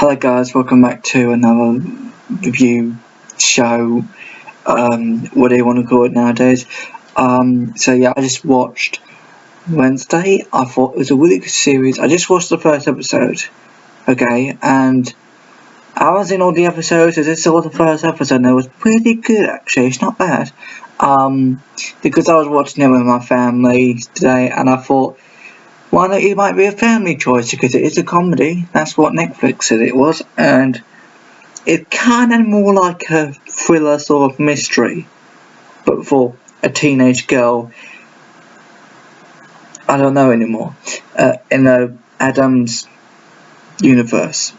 Hello guys, welcome back to another review show, what do you want to call it nowadays. So yeah, I just watched Wednesday. I thought it was a really good series. I just watched the first episode, okay, and I was in all the episodes. I just saw the first episode and it was pretty good actually, it's not bad. Because I was watching it with my family today and I thought, why not, it might be a family choice because it is a comedy. That's what Netflix said it was, and it's kind of more like a thriller sort of mystery, but for a teenage girl. I don't know anymore. In the Addams universe.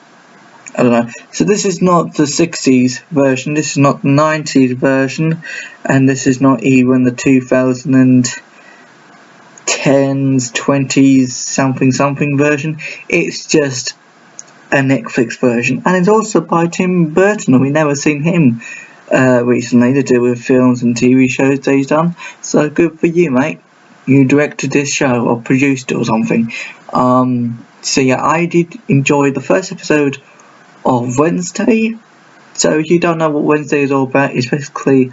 I don't know. So this is not the 60s version. This is not the 90s version, and this is not even the 2010s, 20s, something version. It's just a Netflix version, and it's also by Tim Burton, and we've never seen him recently to do with films and TV shows that he's done. So good for you, mate. You directed this show or produced it or something. So yeah, I did enjoy the first episode of Wednesday. So if you don't know what Wednesday is all about, it's basically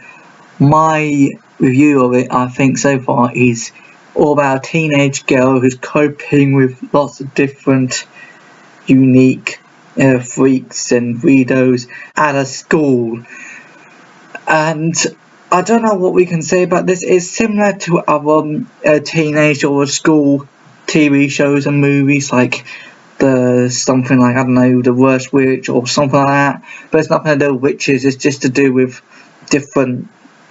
my review of it. I think so far is all about a teenage girl who's coping with lots of different unique freaks and weirdos at a school. And I don't know what we can say about this. It's similar to other teenage or school TV shows and movies, like something like, I don't know, The Worst Witch or something like that. But it's nothing to do with witches. It's just to do with different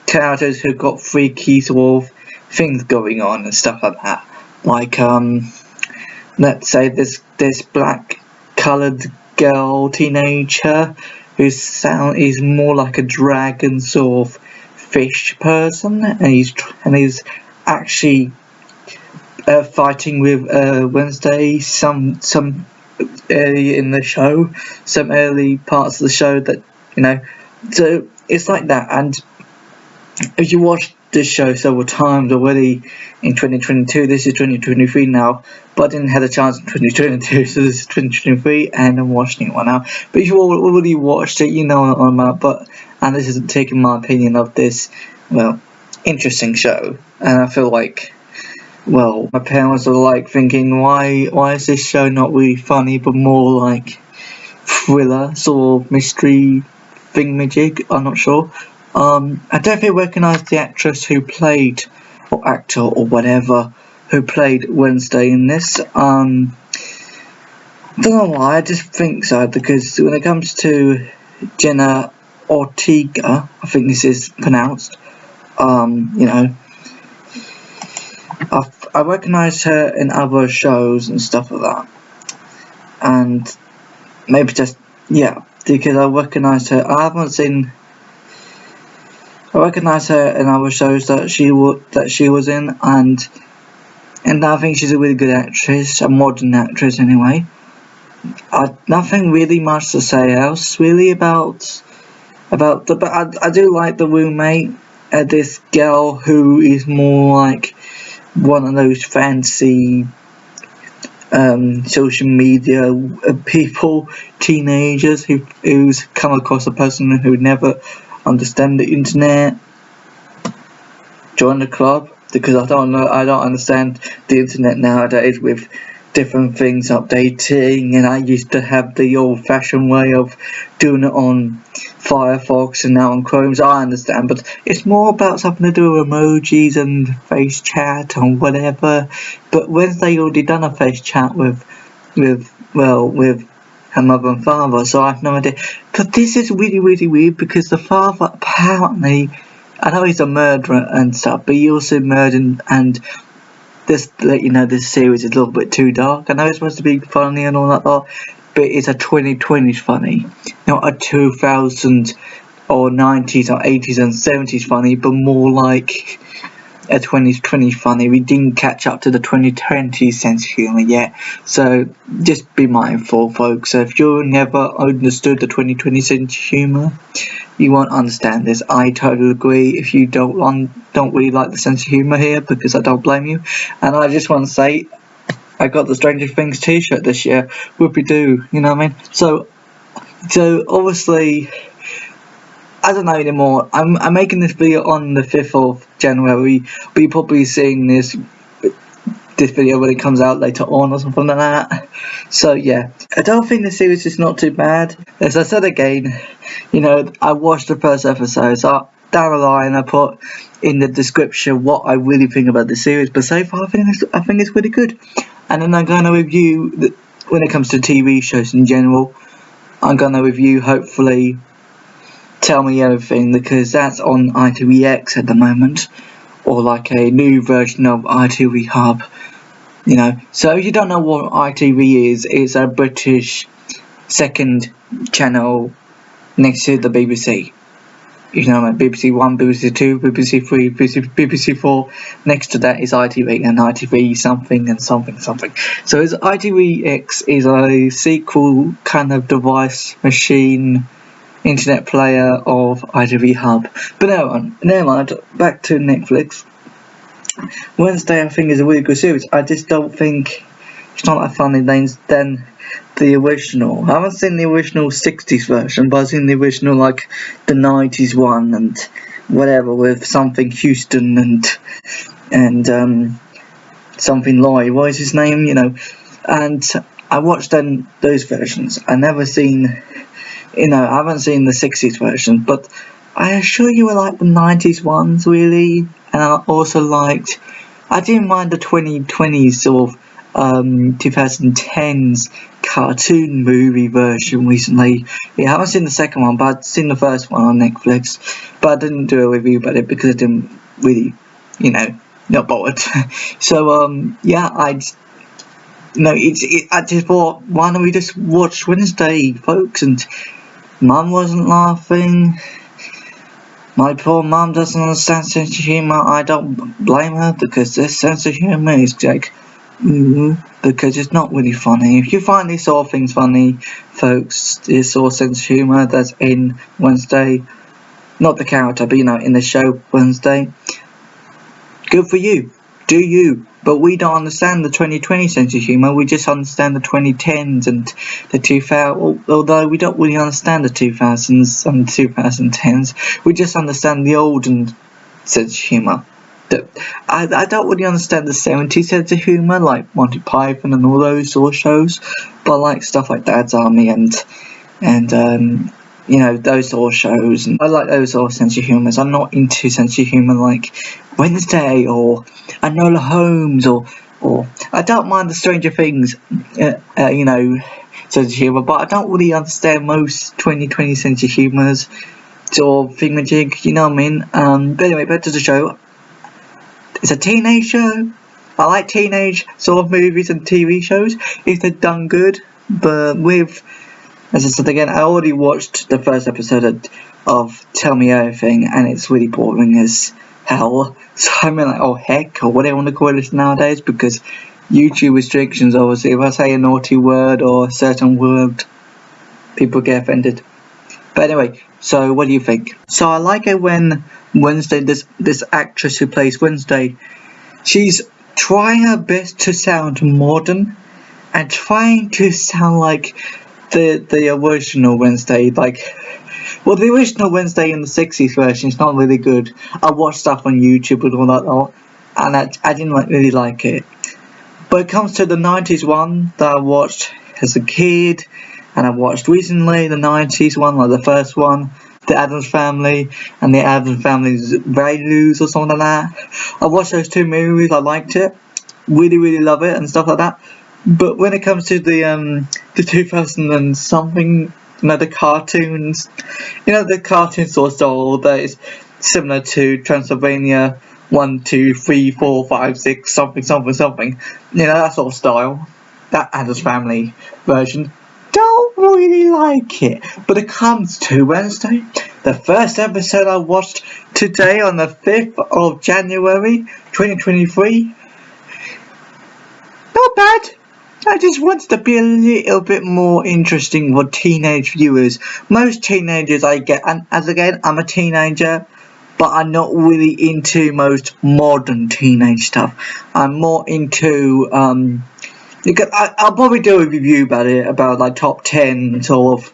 characters who've got freaky sort of things going on and stuff like that. Like let's say this black coloured girl teenager whose is more like a dragon sort of fish person, and he's actually fighting with Wednesday some early in the show, some early parts of the show that, you know, so it's like that. And if you watch this show several times already in 2022, this is 2023 now, but I didn't have a chance in 2022, so this is 2023 and I'm watching it right now. But if you already watched it, you know what I'm about. And this isn't taking my opinion of this, well, interesting show. And I feel like, well, my parents are like thinking, why is this show not really funny but more like thriller sort of mystery thingamajig? I'm not sure. I definitely recognise the actress who played, or actor or whatever, who played Wednesday in this. Don't know why, I just think so, because when it comes to Jenna Ortega, I think this is pronounced, you know, I recognise her in other shows and stuff like that, and maybe just, yeah, because I recognise her. I recognise her in other shows that she was in, and I think she's a really good actress, a modern actress anyway. Nothing really much to say else really about but I do like the roommate, this girl who is more like one of those fancy social media people, teenagers who's come across a person who never understand the internet, join the club, because I don't understand the internet nowadays with different things updating, and I used to have the old-fashioned way of doing it on Firefox and now on Chrome, so I understand, but it's more about something to do with emojis and face chat and whatever. But Wednesday already done a face chat with her mother and father, so I have no idea. But this is really, really weird, because the father apparently, I know he's a murderer and stuff, but he also murdered, and this, you know, this series is a little bit too dark. I know it's supposed to be funny and all that lot, but it's a 2020s funny, not a 2000s or 90s or 80s and 70s funny, but more like a 2020 funny. We didn't catch up to the 2020 sense of humour yet, so just be mindful, folks. So if you never understood the 2020 sense of humour, you won't understand this. I totally agree. If you don't really like the sense of humour here, because I don't blame you. And I just want to say, I got the Stranger Things t-shirt this year. Whoopie-doo, you know what I mean? So So obviously, I don't know anymore. I'm making this video on the 5th of January. But you're probably seeing this video when it comes out later on or something like that. So yeah, I don't think the series is not too bad. As I said again, I watched the first episode, so down the line I put in the description what I really think about the series. But so far I think it's really good. And then I'm going to review when it comes to TV shows in general. I'm going to review, hopefully, Tell Me Everything, because that's on ITVX at the moment, or like a new version of ITV Hub. So if you don't know what ITV is, it's a British second channel next to the BBC. Like BBC 1, BBC 2, BBC 3, BBC 4. Next to that is ITV, and ITV something and something something. So ITVX is a sequel kind of device, machine, internet player of ITV Hub. But never mind, back to Netflix. Wednesday I think is a really good series. I just don't think it's not that funny than the original. I haven't seen the original 60s version, but I've seen the original like the 90s one and whatever, with something Houston and something Lloyd, what is his name, and I watched those versions. I haven't seen the 60s version, but I assure you I like the 90s ones really, and I didn't mind the 2020s sort of 2010s cartoon movie version recently. I haven't seen the second one, but I'd seen the first one on Netflix, but I didn't do a review about it because I didn't really, not bothered. So I just thought, why don't we just watch Wednesday, folks? And Mum wasn't laughing. My poor mum doesn't understand sense of humour. I don't blame her, because this sense of humour is like, because it's not really funny. If you find these sort of things funny, folks, this sort of sense of humour that's in Wednesday, not the character, but in the show Wednesday, good for you. Do you? But we don't understand the 2020 sense of humour. We just understand the 2010s and the 2000s. Although we don't really understand the 2000s and 2010s, we just understand the olden sense of humour. I don't really understand the 70s sense of humour, like Monty Python and all those sort of shows. But I like stuff like Dad's Army and those sort of shows, and I like those sort of sense of humours. I'm not into sense of humour like Wednesday or Enola Holmes or I don't mind the Stranger Things, sense of humour, but I don't really understand most 2020 sense of humours or thingamajig, you know what I mean? But anyway, back to the show. It's a teenage show. I like teenage sort of movies and TV shows if they're done good, but as I said again, I already watched the first episode of Tell Me Everything, and it's really boring as hell. So I'm like, oh heck, or what do I want to call this nowadays, because YouTube restrictions, obviously, if I say a naughty word or a certain word, people get offended. But anyway, so what do you think? So I like it when Wednesday, this actress who plays Wednesday, she's trying her best to sound modern and trying to sound like the original Wednesday, the original Wednesday in the 60s version is not really good. I watched stuff on YouTube and all that, and I didn't really like it. But it comes to the 90s one that I watched as a kid, and I watched recently the 90s one, like the first one, the Addams Family, and the Addams Family's Values or something like that. I watched those two movies, I liked it, really love it and stuff like that. But when it comes to the 2000 and something, the cartoons, the cartoon sort of style that is similar to Transylvania 1, 2, 3, 4, 5, 6, something, that sort of style, that Addams Family version, don't really like it. But it comes to Wednesday, the first episode I watched today on the 5th of January 2023, not bad. I just wanted to be a little bit more interesting for teenage viewers. Most teenagers I get, and as again, I'm a teenager, but I'm not really into most modern teenage stuff. I'm more into, I'll probably do a review about like top 10 sort of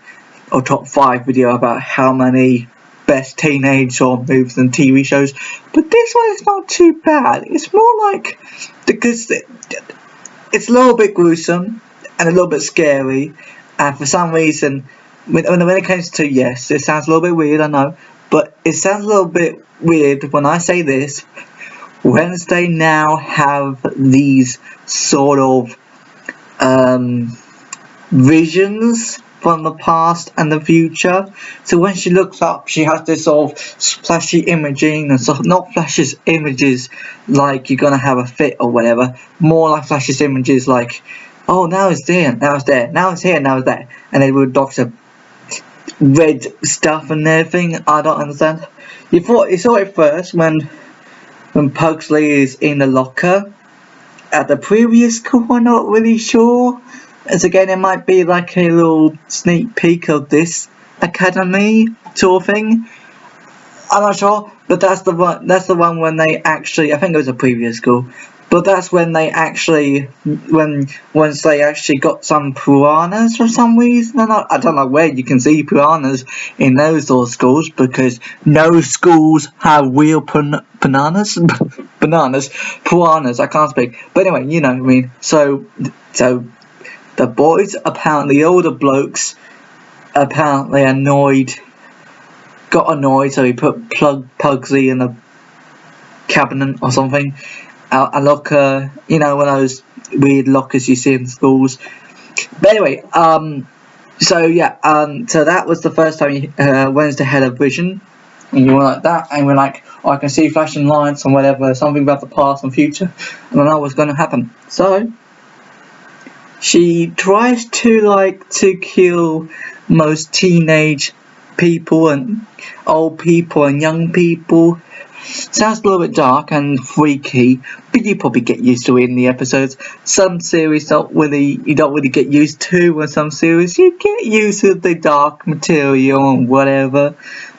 or top 5 video about how many best teenage or movies and TV shows, but this one is not too bad. It's more like, because it's a little bit gruesome and a little bit scary, and for some reason, when it comes to, yes, it sounds a little bit weird, I know, but it sounds a little bit weird when I say this. Wednesday now have these sort of visions from the past and the future. So when she looks up, she has this sort of flashy imaging, and sort of not flashes images like you're gonna have a fit or whatever, more like flashes images like, oh, now it's there, now it's there, now it's here, now it's there, and they would doctor red stuff and everything. I don't understand. You saw it first when Pugsley is in the locker at the previous school. I'm not really sure. As again, it might be like a little sneak peek of this academy sort of thing. I'm not sure, but that's the one. That's the one when they actually. I think it was a previous school, but that's when they actually, once they actually got some piranhas for some reason. I don't know where you can see piranhas in those sort of schools, because no schools have real piranhas. Piranhas. I can't speak. But anyway, you know what I mean. So. The boys, apparently all the blokes, apparently got annoyed, so he put Pugsley in a cabinet or something, a locker, you know, one of those weird lockers you see in schools. But anyway, so yeah, so that was the first time Wednesday had a vision, and you were like that, and we're like, oh, I can see flashing lights and whatever, something about the past and future, and I know what's going to happen. So she tries to kill most teenage people and old people and young people. Sounds a little bit dark and freaky, but you probably get used to it in the episodes. Some series you don't really get used to, and some series you get used to the dark material and whatever.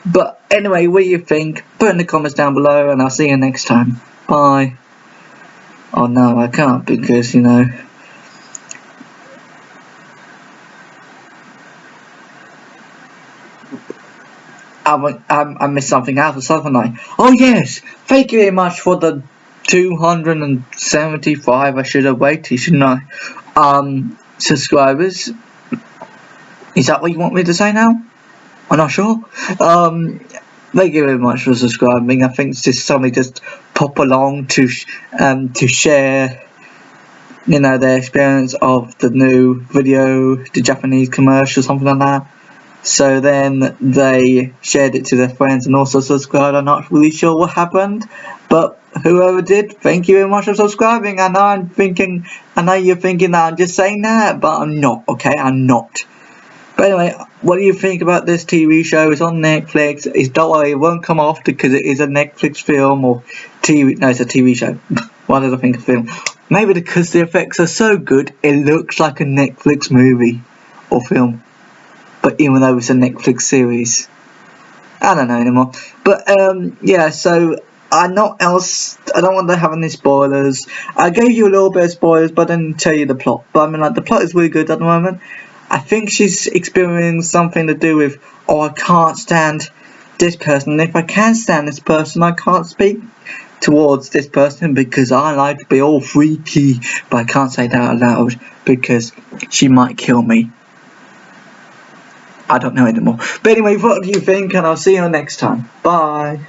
But anyway, what do you think? Put in the comments down below, and I'll see you next time. Bye. Oh no, I can't, because, you know, I missed something else, haven't I? Oh yes! Thank you very much for the 275. I should have waited, shouldn't I? Subscribers. Is that what you want me to say now? I'm not sure. Thank you very much for subscribing. I think it's just somebody just pop along to share, you know, their experience of the new video, the Japanese commercial, something like that. So then they shared it to their friends and also subscribed. I'm not really sure what happened, but whoever did, thank you very much for subscribing. I know you're thinking that I'm just saying that, but I'm not, okay? I'm not. But anyway, what do you think about this TV show? It's on Netflix. Don't worry, it won't come off because it is a Netflix film or TV. No, it's a TV show. Why did I think of film? Maybe because the effects are so good, it looks like a Netflix movie or film. But even though it's a Netflix series, I don't know anymore. But yeah, so I don't want to have any spoilers. I gave you a little bit of spoilers, but I didn't tell you the plot. But I mean, like, the plot is really good at the moment. I think she's experiencing something to do with, oh, I can't stand this person. And if I can stand this person, I can't speak towards this person because I like to be all freaky. But I can't say that out loud because she might kill me. I don't know anymore. But anyway, what do you think? And I'll see you next time. Bye.